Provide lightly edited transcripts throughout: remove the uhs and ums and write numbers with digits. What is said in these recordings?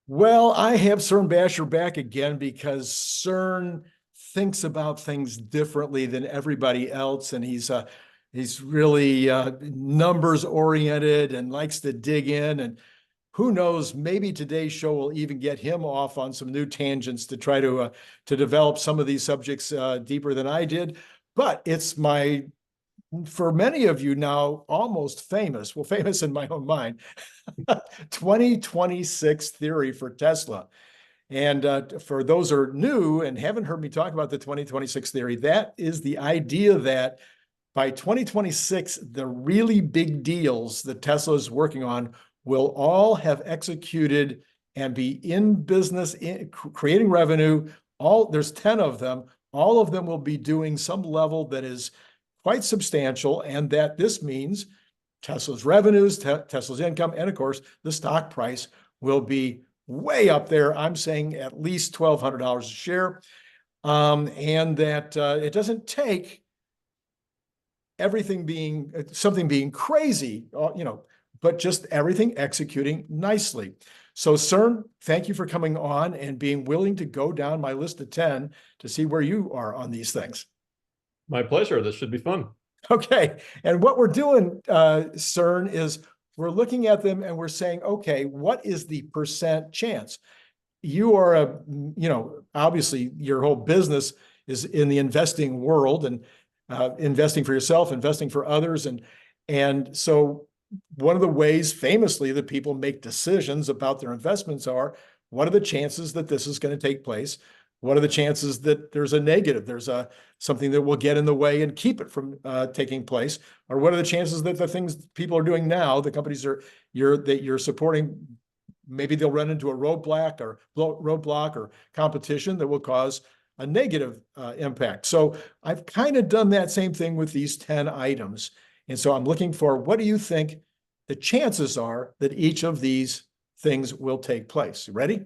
Well, I have Cern Basher back again because Cern thinks about things differently than everybody else, and he's really numbers oriented and likes to dig in. And who knows, maybe today's show will even get him off on some new tangents to try to develop some of these subjects deeper than I did. But it's my for many of you now almost famous, well, famous in my own mind, 2026 theory for Tesla. And for those who are new and haven't heard me talk about the 2026 theory, that is the idea that by 2026, the really big deals that Tesla is working on will all have executed and be in business, creating revenue. There's 10 of them. All of them will be doing some level that is quite substantial, and that this means Tesla's revenues, Tesla's income, and of course, the stock price will be way up there. I'm saying at least $1,200 a share. And that it doesn't take everything being something being crazy, but just everything executing nicely. So, Cern, thank you for coming on and being willing to go down my list of 10 to see where you are on these things. My pleasure. This should be fun. Okay. And what we're doing, Cern, is we're looking at them and we're saying, okay, what is the percent chance? You are obviously your whole business is in the investing world and investing for yourself, investing for others. And so one of the ways famously that people make decisions about their investments are, what are the chances that this is going to take place? What are the chances that there's a negative, there's something that will get in the way and keep it from taking place? Or what are the chances that the things people are doing now, the companies that you're supporting, maybe they'll run into a roadblock or competition that will cause a negative impact. So I've kind of done that same thing with these 10 items. And so I'm looking for, what do you think the chances are that each of these things will take place? You ready?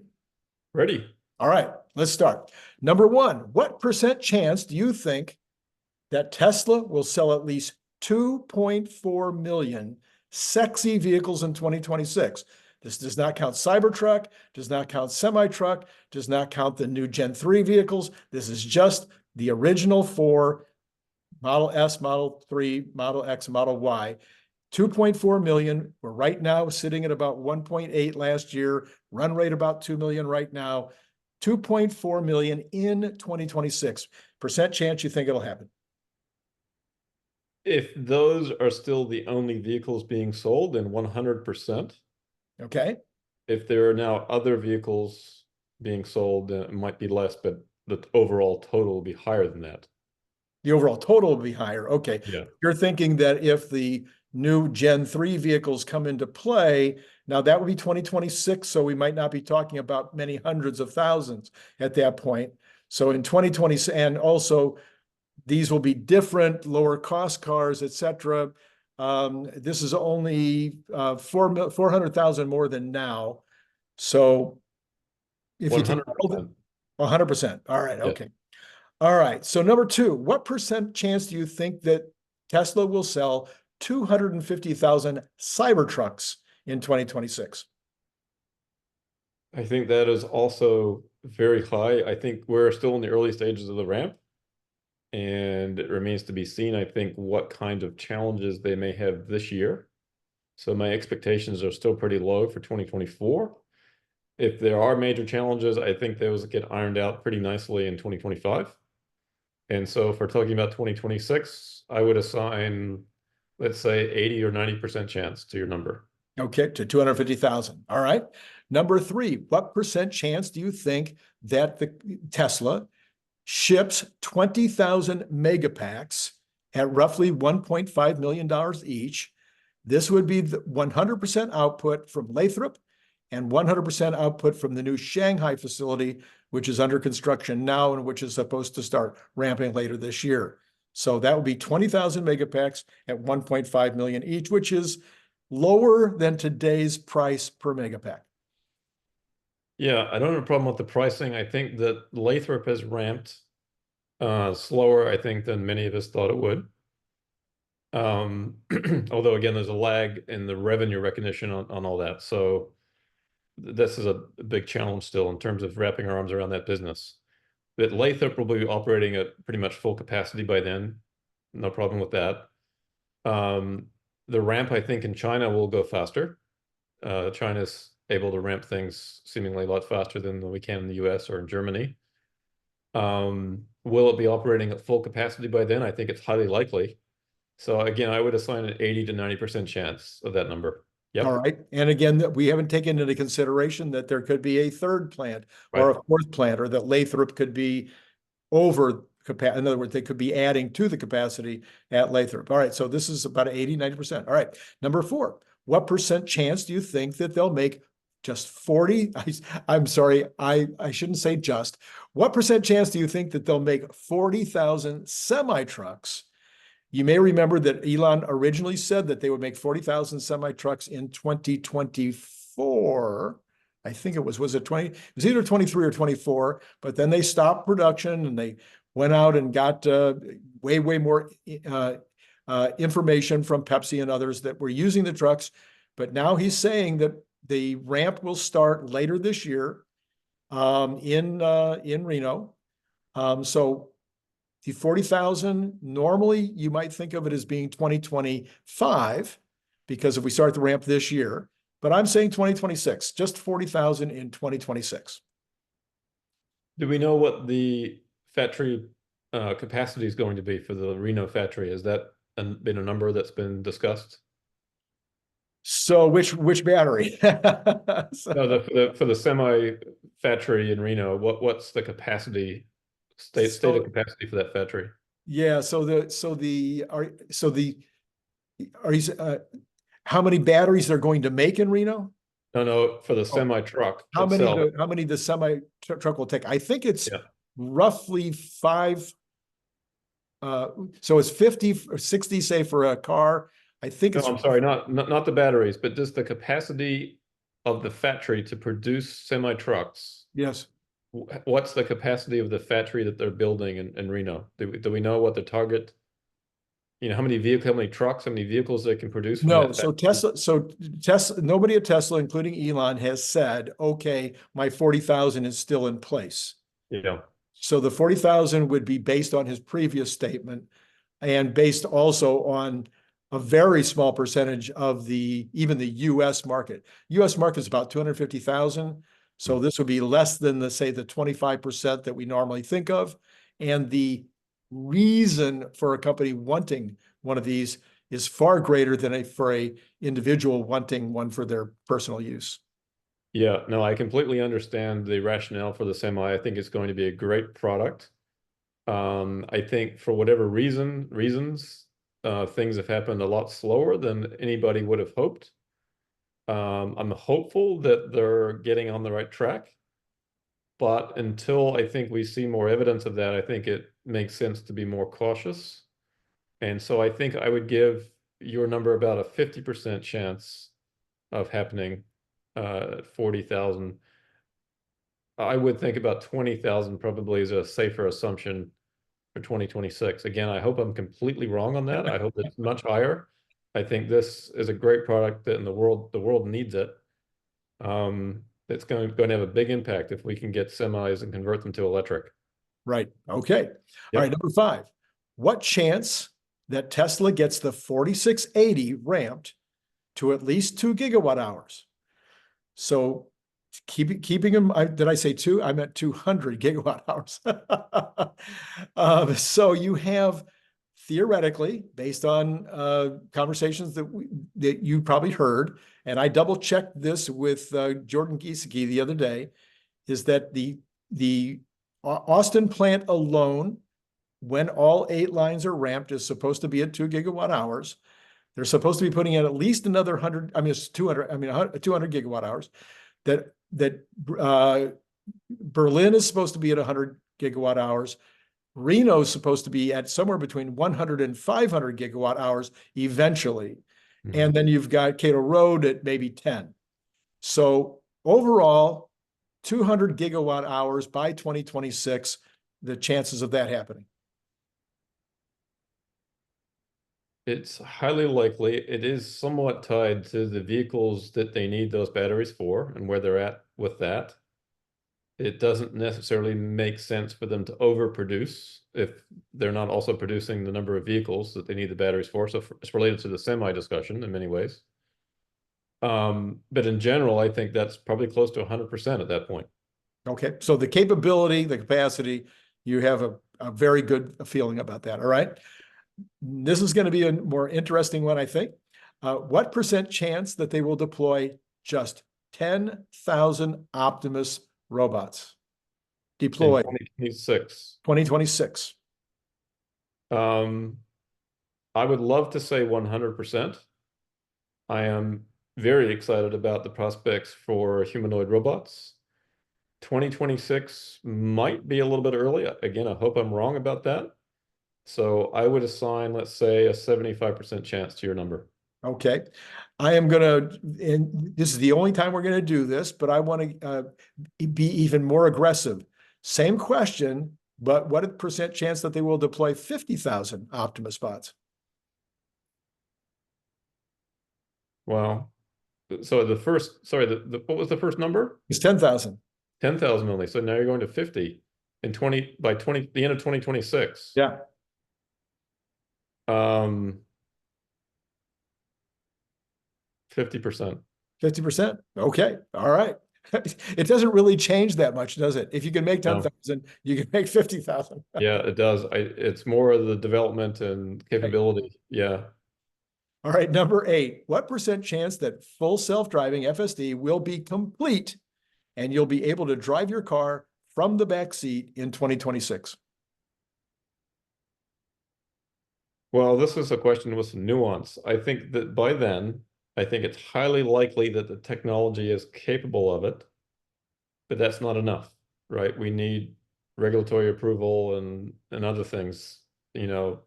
Ready. All right, let's start. Number one, what percent chance do you think that Tesla will sell at least 2.4 million sexy vehicles in 2026? This does not count Cybertruck, does not count semi-truck, does not count the new Gen 3 vehicles. This is just the original four, Model S, Model 3, Model X, Model Y. 2.4 million. We're right now sitting at about 1.8 last year, run rate about 2 million right now. 2.4 million in 2026. Percent chance you think it'll happen? If those are still the only vehicles being sold, then 100%. Okay. If there are now other vehicles being sold, then it might be less, but the overall total will be higher than that. The overall total will be higher. Okay. Yeah. You're thinking that if the new Gen 3 vehicles come into play, now that would be 2026, so we might not be talking about many hundreds of thousands at that point. So in 2020, and also these will be different, lower cost cars, et cetera. This is only 400,000 more than now. So if you take 100%. 100%. All right. Yeah. Okay. All right. So number two, what percent chance do you think that Tesla will sell 250,000 Cybertrucks in 2026? I think that is also very high. I think we're still in the early stages of the ramp, and it remains to be seen, I think, what kind of challenges they may have this year. So my expectations are still pretty low for 2024. If there are major challenges, I think those get ironed out pretty nicely in 2025. And so if we're talking about 2026, I would assign, let's say, 80 or 90% chance to your number. Okay, to 250,000. All right. Number three, what percent chance do you think that the Tesla ships 20,000 megapacks at roughly $1.5 million each? This would be the 100% output from Lathrop and 100% output from the new Shanghai facility, which is under construction now and which is supposed to start ramping later this year. So that would be 20,000 megapacks at 1.5 million each, which is lower than today's price per megapack. Yeah, I don't have a problem with the pricing. I think that Lathrop has ramped slower, I think, than many of us thought it would. Although, again, there's a lag in the revenue recognition on all that. So this is a big challenge still in terms of wrapping our arms around that business. That Lathrop will be operating at pretty much full capacity by then. No problem with that. The ramp, I think, in China will go faster. China's able to ramp things seemingly a lot faster than we can in the US or in Germany. Will it be operating at full capacity by then? I think it's highly likely. So again, I would assign an 80 to 90% chance of that number. All Yep. right. And again, we haven't taken into consideration that there could be a third plant or Right. a fourth plant, or that Lathrop could be over capacity. In other words, they could be adding to the capacity at Lathrop. All right. So this is about 80, 90%. All right. Number 4, what percent chance do you think that they'll make just 40? I'm sorry, I shouldn't say just. What percent chance do you think that they'll make 40,000 semi-trucks? You may remember that Elon originally said that they would make 40,000 semi-trucks in 2024. I think it was it 20? It was either 23 or 24, but then they stopped production and they went out and got way more information from Pepsi and others that were using the trucks. But now he's saying that the ramp will start later this year in Reno. So the 40,000, normally you might think of it as being 2025, because if we start the ramp this year, but I'm saying 2026, just 40,000 in 2026. Do we know what the factory capacity is going to be for the Reno factory? Has that been a number that's been discussed? So which battery? No, for the semi factory in Reno, what's the capacity state of capacity for that factory? Yeah, how many batteries they're going to make in Reno? No, for the semi truck How itself. many the semi truck will take? I think it's Yeah. roughly 5. So it's 50 or 60, say, for a car. I think No, it's I'm sorry, not the batteries, but just the capacity of the factory to produce semi trucks. yes. What's the capacity of the factory that they're building in Reno? Do we know what the target, how many trucks, how many vehicles they can produce from No, that so factory? Tesla, nobody at Tesla, including Elon, has said, okay, my 40,000 is still in place. Yeah. So the 40,000 would be based on his previous statement and based also on a very small percentage of even the US market. US market is about 250,000. So this would be less than say the 25% that we normally think of. And the reason for a company wanting one of these is far greater than for a individual wanting one for their personal use. Yeah, no, I completely understand the rationale for the semi. I think it's going to be a great product. I think for whatever reasons, things have happened a lot slower than anybody would have hoped. I'm hopeful that they're getting on the right track, but until I think we see more evidence of that, I think it makes sense to be more cautious. And so I think I would give your number about a 50% chance of happening, 40,000. I would think about 20,000 probably is a safer assumption for 2026. Again, I hope I'm completely wrong on that. I hope it's much higher. I think this is a great product that the world needs it. It's going to have a big impact if we can get semis and convert them to electric. Right. Okay. Yep. All right. Number 5, what chance that Tesla gets the 4680 ramped to at least 2 gigawatt hours? So keeping them, did I say 2? I meant 200 gigawatt hours. So you have, theoretically, based on conversations that you probably heard, and I double checked this with Jordan Giesecke the other day, is that the Austin plant alone, when all 8 lines are ramped, is supposed to be at 2 gigawatt hours. They're supposed to be putting in at least another 100, I mean, it's 200, 200 gigawatt hours. That Berlin is supposed to be at 100 gigawatt hours. Reno is supposed to be at somewhere between 100 and 500 gigawatt hours eventually. Mm-hmm. And then you've got Cato Road at maybe 10. So overall, 200 gigawatt hours by 2026, the chances of that happening. It's highly likely. It is somewhat tied to the vehicles that they need those batteries for and where they're at with that. It doesn't necessarily make sense for them to overproduce if they're not also producing the number of vehicles that they need the batteries for. So it's related to the semi discussion in many ways. But in general, I think that's probably close to 100% at that point. Okay, so the capability, the capacity, you have a very good feeling about that. All right. This is going to be a more interesting one, I think. What percent chance that they will deploy just 10,000 Optimus robots In deployed 2026, 2026? I would love to say 100%. I am very excited about the prospects for humanoid robots. 2026 might be a little bit early. Again, I hope I'm wrong about that. So I would assign, let's say, a 75% chance to your number. Okay. I am going to, and this is the only time we're going to do this, but I want to be even more aggressive. Same question, but what percent chance that they will deploy 50,000 Optimus bots? Wow. So what was the first number? It's 10,000. 10,000 only. So now you're going to 50 in the end of 2026. Yeah. Um, 50%. 50%. Okay. All right. It doesn't really change that much, does it? If you can make 10,000, you can make 50,000. Yeah, it does. It's more of the development and capability. Yeah. All right. Number 8, what percent chance that full self-driving FSD will be complete and you'll be able to drive your car from the back seat in 2026? Well, this is a question with some nuance. I think that by then, I think it's highly likely that the technology is capable of it, but that's not enough, right? We need regulatory approval and other things, the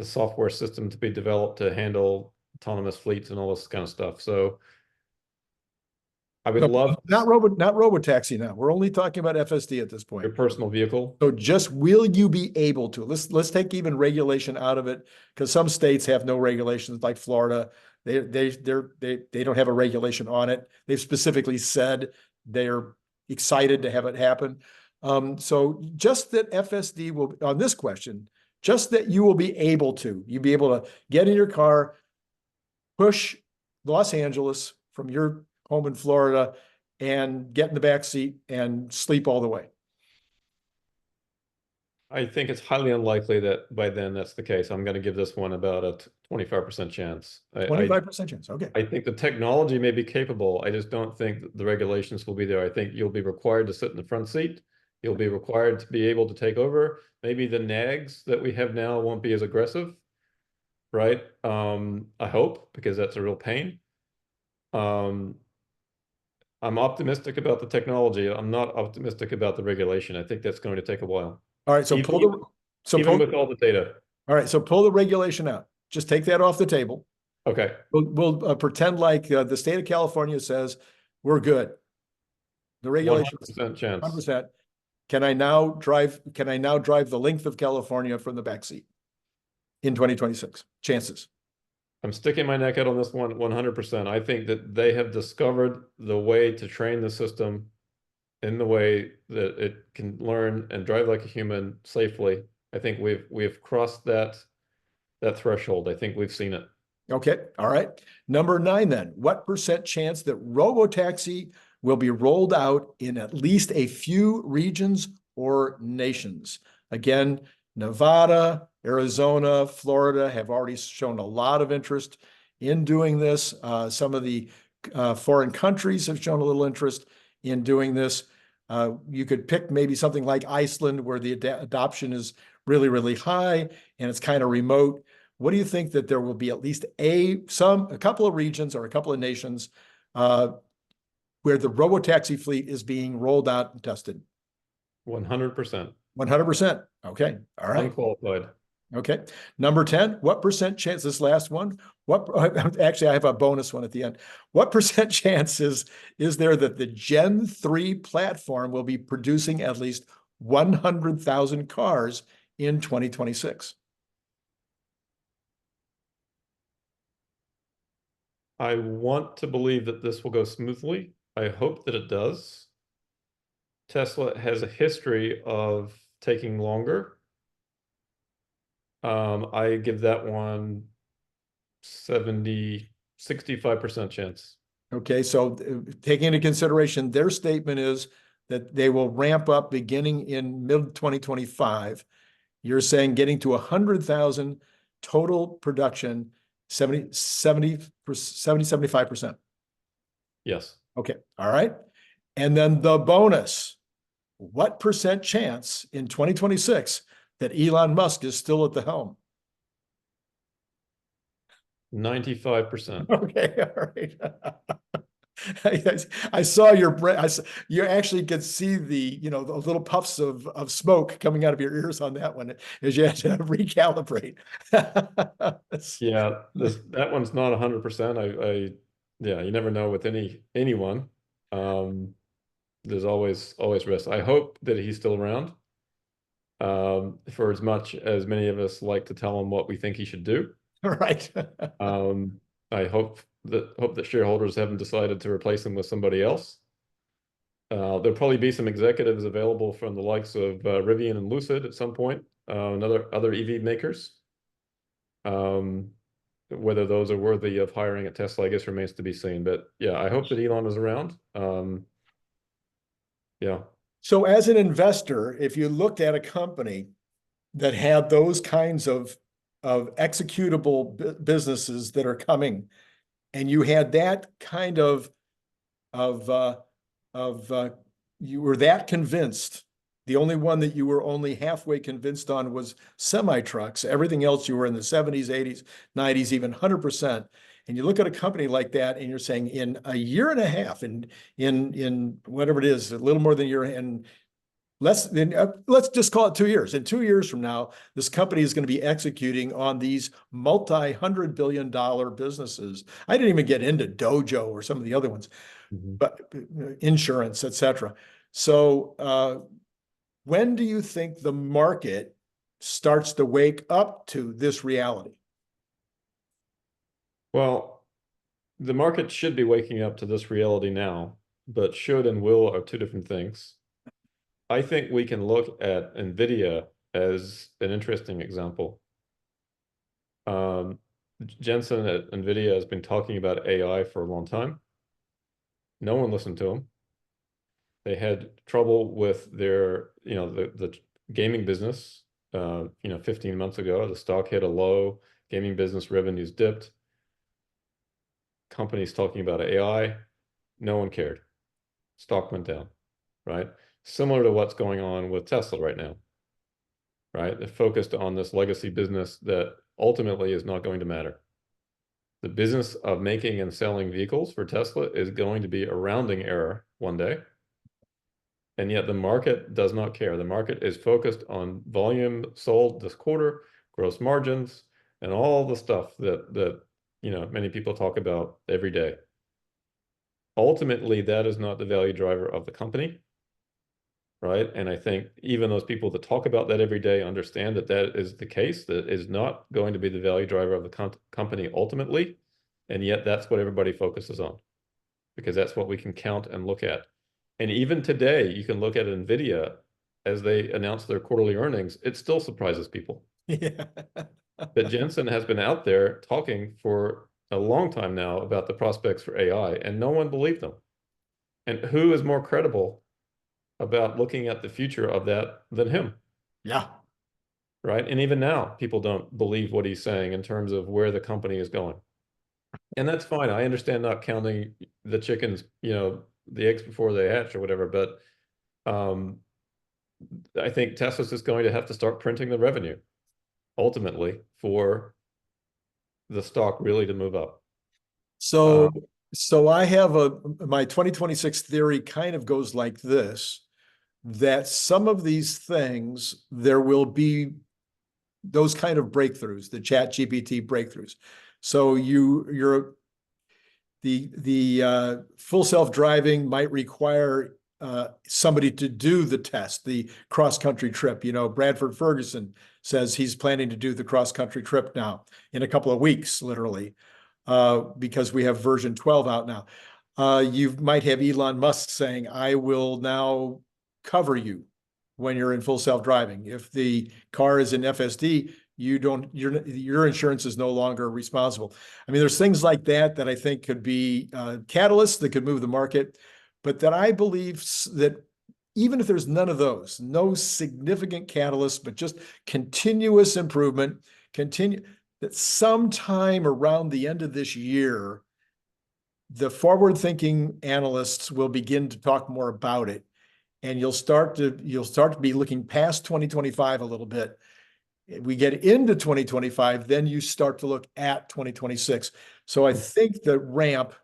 software system to be developed to handle autonomous fleets and all this kind of stuff. So I would No, love not robotaxi now. We're only talking about FSD at this point. your personal vehicle. So just will you be able to? Let's take even regulation out of it, because some states have no regulations, like Florida. They don't have a regulation on it. They've specifically said they're excited to have it happen. So just that FSD will, on this question, just that you'll be able to get in your car, push Los Angeles from your home in Florida, and get in the back seat and sleep all the way. I think it's highly unlikely that by then that's the case. I'm going to give this one about a 25% chance. 25% chance. Okay. I think the technology may be capable. I just don't think that the regulations will be there. I think you'll be required to sit in the front seat. You'll be required to be able to take over. Maybe the nags that we have now won't be as aggressive, right? I hope, because that's a real pain. I'm optimistic about the technology. I'm not optimistic about the regulation. I think that's going to take a while. All right. So Even with all the data. All right. So pull the regulation out. Just take that off the table. Okay. We'll pretend like the state of California says we're good. The regulation 100% chance. 100%. Can I now drive the length of California from the backseat in 2026? Chances. I'm sticking my neck out on this one 100%. I think that they have discovered the way to train the system in the way that it can learn and drive like a human safely. I think we've crossed that threshold. I think we've seen it. Okay. All right. Number 9 then. What percent chance that robotaxi will be rolled out in at least a few regions or nations? Again, Nevada, Arizona, Florida have already shown a lot of interest in doing this. Some of the foreign countries have shown a little interest in doing this. You could pick maybe something like Iceland, where the adoption is really, really high and it's kind of remote. What do you think that there will be at least a couple of regions or a couple of nations where the robotaxi fleet is being rolled out and tested? 100%. 100%. Okay. All right. Unqualified. Okay. Number 10, what percent chance, this last one, actually, I have a bonus one at the end. What percent chance is there that the Gen 3 platform will be producing at least 100,000 cars in 2026? I want to believe that this will go smoothly. I hope that it does. Tesla has a history of taking longer. I give that one 65% chance. Okay, so taking into consideration, their statement is that they will ramp up beginning in mid 2025. You're saying getting to 100,000 total production, 75%. Yes. Okay, all right. And then the bonus, what percent chance in 2026 that Elon Musk is still at the helm? 95%. Okay, all right. I saw your you actually could see the the little puffs of smoke coming out of your ears on that one as you had to recalibrate. Yeah, that one's not 100%. Yeah, you never know with anyone. There's always risk. I hope that he's still around. For as much as many of us like to tell him what we think he should do. Right. Um, I hope that shareholders haven't decided to replace him with somebody else. There'll probably be some executives available from the likes of Rivian and Lucid at some point, other EV makers. Whether those are worthy of hiring at Tesla, I guess remains to be seen. But yeah, I hope that Elon is around. Yeah. So as an investor, if you looked at a company that had those kinds of executable businesses that are coming, and you had that kind of you were that convinced. The only one that you were only halfway convinced on was semi trucks. Everything else you were in the 70s, 80s, 90s, even 100%. And you look at a company like that, and you're saying in a year and a half, in whatever it is, a little more than a year, and less than let's just call it 2 years. In 2 years from now, this company is going to be executing on these multi-hundred-billion-dollar businesses. I didn't even get into Dojo or some of the other ones, but insurance, et cetera. So when do you think the market starts to wake up to this reality? Well, the market should be waking up to this reality now, but should and will are two different things. I think we can look at NVIDIA as an interesting example. Jensen at NVIDIA has been talking about AI for a long time. No one listened to him. They had trouble with their, the gaming business. 15 months ago, the stock hit a low. Gaming business revenues dipped. Companies talking about AI, no one cared. Stock went down, right? Similar to what's going on with Tesla right now, right? They're focused on this legacy business that ultimately is not going to matter. The business of making and selling vehicles for Tesla is going to be a rounding error one day. And yet the market does not care. The market is focused on volume sold this quarter, gross margins, and all the stuff that many people talk about every day. Ultimately, that is not the value driver of the company, right? And I think even those people that talk about that every day understand that that is the case. That is not going to be the value driver of the company ultimately. And yet that's what everybody focuses on, because that's what we can count and look at. And even today, you can look at NVIDIA as they announce their quarterly earnings. It still surprises people. Yeah. But Jensen has been out there talking for a long time now about the prospects for AI, and no one believed them. And who is more credible about looking at the future of that than him? Yeah. Right? And even now, people don't believe what he's saying in terms of where the company is going. And that's fine. I understand not counting the chickens, the eggs before they hatch or whatever, but I think Tesla's just going to have to start printing the revenue ultimately for the stock really to move up. So I have my 2026 theory kind of goes like this, that some of these things, there will be those kind of breakthroughs, the Chat GPT breakthroughs. So the full self-driving might require somebody to do the test, the cross-country trip. Bradford Ferguson says he's planning to do the cross-country trip now in a couple of weeks, literally. because we have version 12 out now. You might have Elon Musk saying, I will now cover you when you're in full self-driving. If the car is in FSD, your insurance is no longer responsible. I mean, there's things like that that I think could be catalysts that could move the market, but that I believe that even if there's none of those, no significant catalyst, but just continuous improvement, that sometime around the end of this year, the forward-thinking analysts will begin to talk more about it, and you'll start to be looking past 2025 a little bit. We get into 2025, then you start to look at 2026. So I think the ramp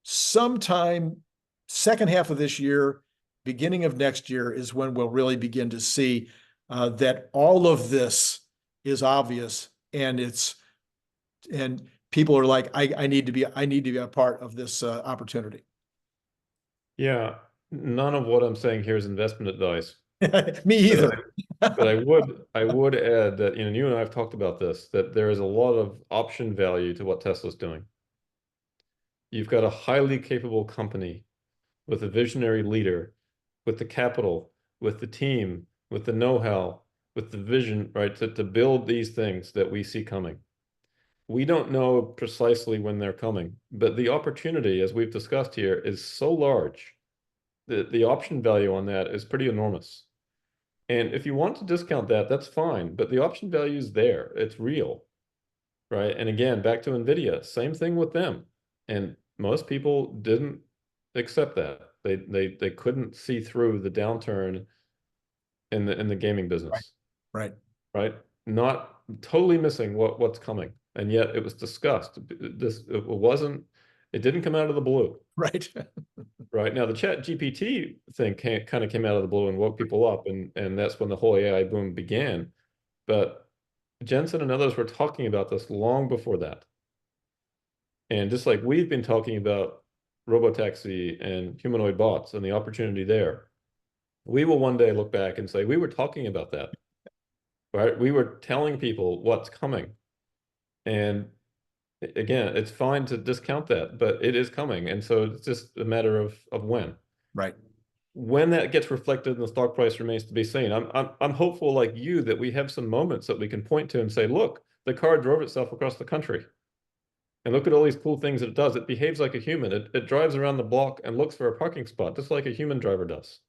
sometime second half of this year, beginning of next year is when we'll really begin to see that all of this is obvious, and people are like, I need to be a part of this opportunity. Yeah, none of what I'm saying here is investment advice. Me either. But I would add that, you and I have talked about this, that there is a lot of option value to what Tesla's doing. You've got a highly capable company with a visionary leader, with the capital, with the team, with the know-how, with the vision, right, to build these things that we see coming. We don't know precisely when they're coming, but the opportunity, as we've discussed here, is so large that the option value on that is pretty enormous. And if you want to discount that, that's fine, but the option value is there. It's real, right? And again, back to NVIDIA, same thing with them. And most people didn't accept that. They couldn't see through the downturn in the gaming business. Right. Right? Not totally missing what's coming. And yet it was discussed. It didn't come out of the blue. Right. Right. Now the Chat GPT thing kind of came out of the blue and woke people up, and that's when the whole AI boom began. But Jensen and others were talking about this long before that. And just like we've been talking about robotaxi and humanoid bots and the opportunity there, we will one day look back and say, we were talking about that, right? We were telling people what's coming. And again, it's fine to discount that, but it is coming. And so it's just a matter of when. Right. When that gets reflected in the stock price remains to be seen. I'm hopeful, like you, that we have some moments that we can point to and say, look, the car drove itself across the country. And look at all these cool things that it does. It behaves like a human. It drives around the block and looks for a parking spot, just like a human driver does.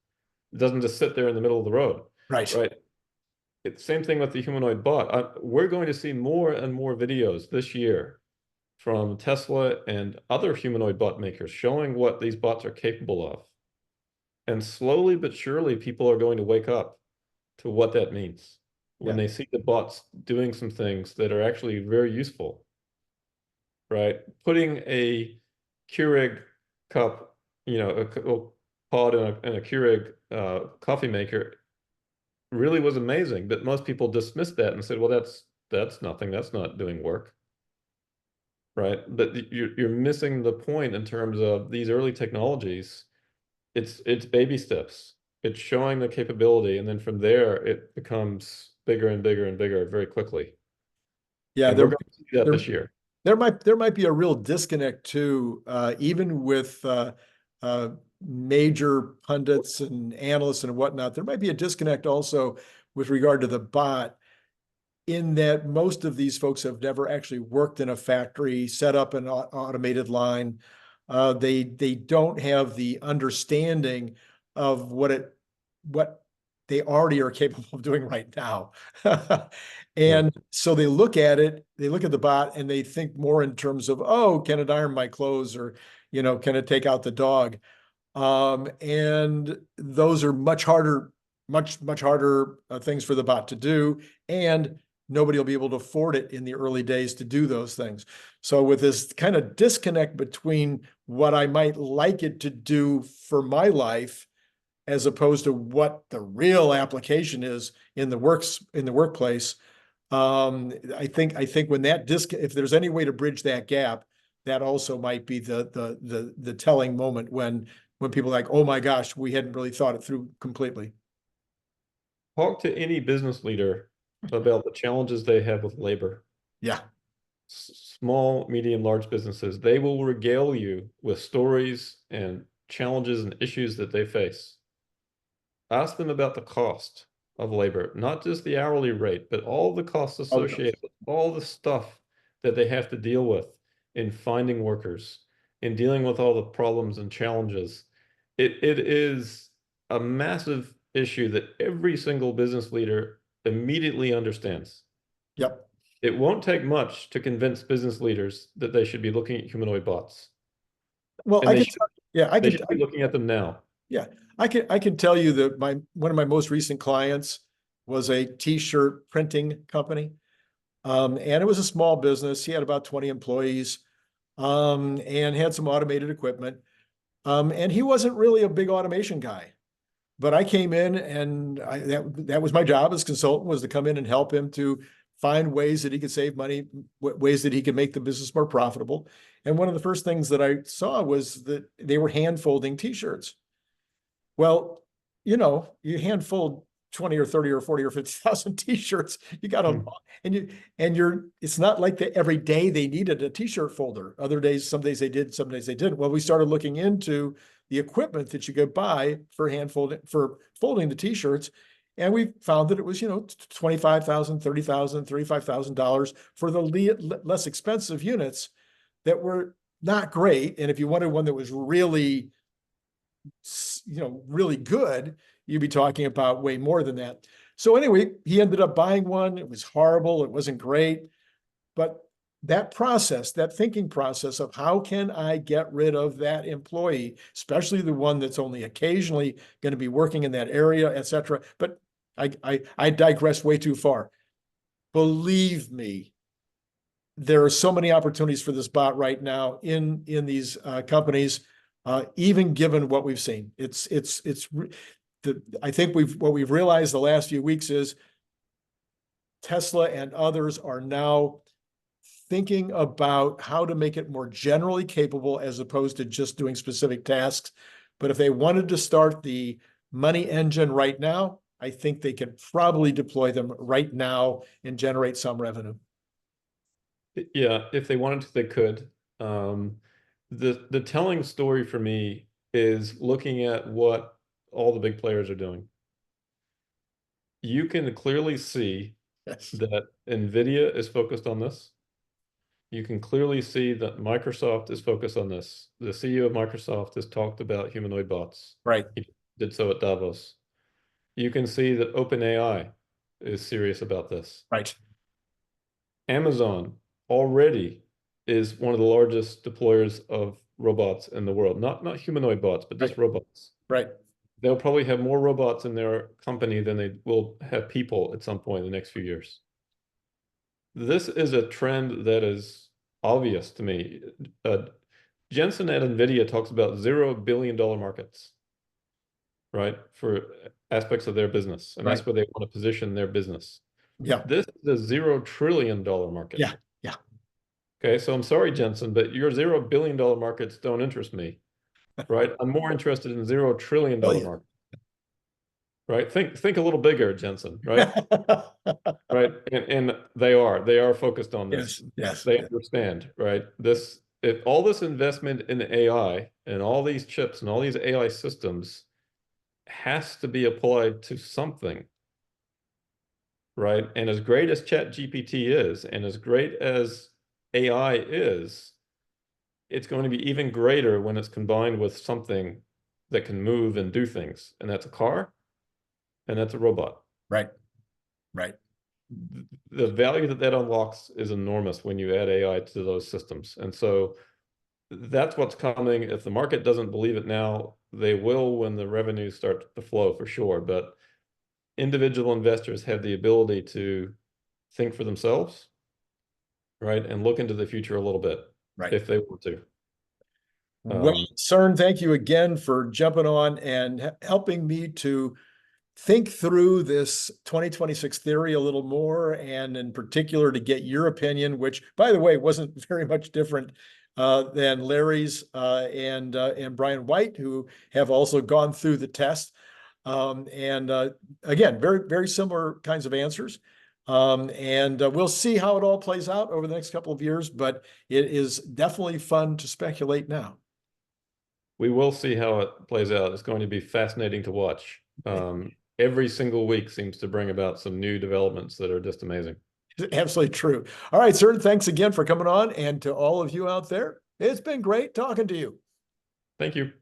It doesn't just sit there in the middle of the road. Right. Right. It's same thing with the humanoid bot. We're going to see more and more videos this year from Tesla and other humanoid bot makers showing what these bots are capable of. And slowly but surely, people are going to wake up to what that means when they see the bots doing some things that are actually very useful. Right? Putting a Keurig cup, a pod in a Keurig coffee maker really was amazing, but most people dismissed that and said, well, that's nothing. That's not doing work. Right? But you're missing the point in terms of these early technologies. It's baby steps. It's showing the capability, and then from there it becomes bigger and bigger and bigger very quickly. Yeah, and we're going to see that this year. There might be a real disconnect too, even with major pundits and analysts and whatnot. There might be a disconnect also with regard to the bot, in that most of these folks have never actually worked in a factory, set up an automated line. They don't have the understanding of what they already are capable of doing right now. And so they look at it, they look at the bot, and they think more in terms of, oh, can it iron my clothes, or, can it take out the dog? And those are much harder things for the bot to do. And nobody will be able to afford it in the early days to do those things. So with this kind of disconnect between what I might like it to do for my life, as opposed to what the real application is in the workplace, I think when if there's any way to bridge that gap, that also might be the telling moment when people are like, oh my gosh, we hadn't really thought it through completely. Talk to any business leader about the challenges they have with labor. Yeah. small, medium, large businesses, they will regale you with stories and challenges and issues that they face. Ask them about the cost of labor, not just the hourly rate, but all the costs Oh, no. associated with all the stuff that they have to deal with in finding workers, in dealing with all the problems and challenges. It is a massive issue that every single business leader immediately understands. Yep. It won't take much to convince business leaders that they should be looking at humanoid bots, Well, and I could, yeah, they should be looking at them now. yeah, I can tell you that one of my most recent clients was a t-shirt printing company. And it was a small business. He had about 20 employees, and had some automated equipment. And he wasn't really a big automation guy, but I came in and that was my job as consultant, was to come in and help him to find ways that he could save money, ways that he could make the business more profitable. And one of the first things that I saw was that they were hand folding t-shirts. Well, you hand fold 20 or 30 or 40 or 50,000 t-shirts. You got them, it's not like that every day they needed a t-shirt folder. Other days, some days they did, some days they didn't. Well, we started looking into the equipment that you could buy for hand folding, for folding the t-shirts. And we found that it was, $25,000, $30,000, $35,000 for the less expensive units that were not great. And if you wanted one that was really, really good, you'd be talking about way more than that. So anyway, he ended up buying one. It was horrible. It wasn't great. But that process, that thinking process of how can I get rid of that employee, especially the one that's only occasionally going to be working in that area, et cetera. But I digress way too far. Believe me, there are so many opportunities for this bot right now in these companies. Even given what we've seen, I think what we've realized the last few weeks is Tesla and others are now thinking about how to make it more generally capable as opposed to just doing specific tasks. But if they wanted to start the money engine right now, I think they could probably deploy them right now and generate some revenue. Yeah, if they wanted to, they could. The telling story for me is looking at what all the big players are doing. You can clearly see Yes. that NVIDIA is focused on this. You can clearly see that Microsoft is focused on this. The CEO of Microsoft has talked about humanoid bots. Right. He did so at Davos. You can see that OpenAI is serious about this. Right. Amazon already is one of the largest deployers of robots in the world. Not humanoid bots, but just robots. Right. They'll probably have more robots in their company than they will have people at some point in the next few years. This is a trend that is obvious to me. Jensen at NVIDIA talks about $0 billion markets, right? For aspects of their business. And that's where they want to position their business. Yeah. This is a $0 trillion market. Yeah. Yeah. Okay, so I'm sorry, Jensen, but your $0 billion markets don't interest me, right? I'm more interested in $0 trillion market, right? Think a little bigger, Jensen, right? Right, and they are focused on this. Yes. They understand, right? If all this investment in AI and all these chips and all these AI systems has to be applied to something, right? And as great as ChatGPT is, and as great as AI is, it's going to be even greater when it's combined with something that can move and do things. And that's a car, and that's a robot. Right. Right. The value that unlocks is enormous when you add AI to those systems. And so that's what's coming. If the market doesn't believe it now, they will when the revenues start to flow for sure. But individual investors have the ability to think for themselves, right? And look into the future a little bit, Right. if they want to. Well, Cern, thank you again for jumping on and helping me to think through this 2026 theory a little more, and in particular to get your opinion, which, by the way, wasn't very much different than Larry's and Brian White, who have also gone through the test. Again, very, very similar kinds of answers. And we'll see how it all plays out over the next couple of years, but it is definitely fun to speculate now. We will see how it plays out. It's going to be fascinating to watch. Every single week seems to bring about some new developments that are just amazing. Absolutely true. All right, sir. Thanks again for coming on. And to all of you out there, it's been great talking to you. Thank you.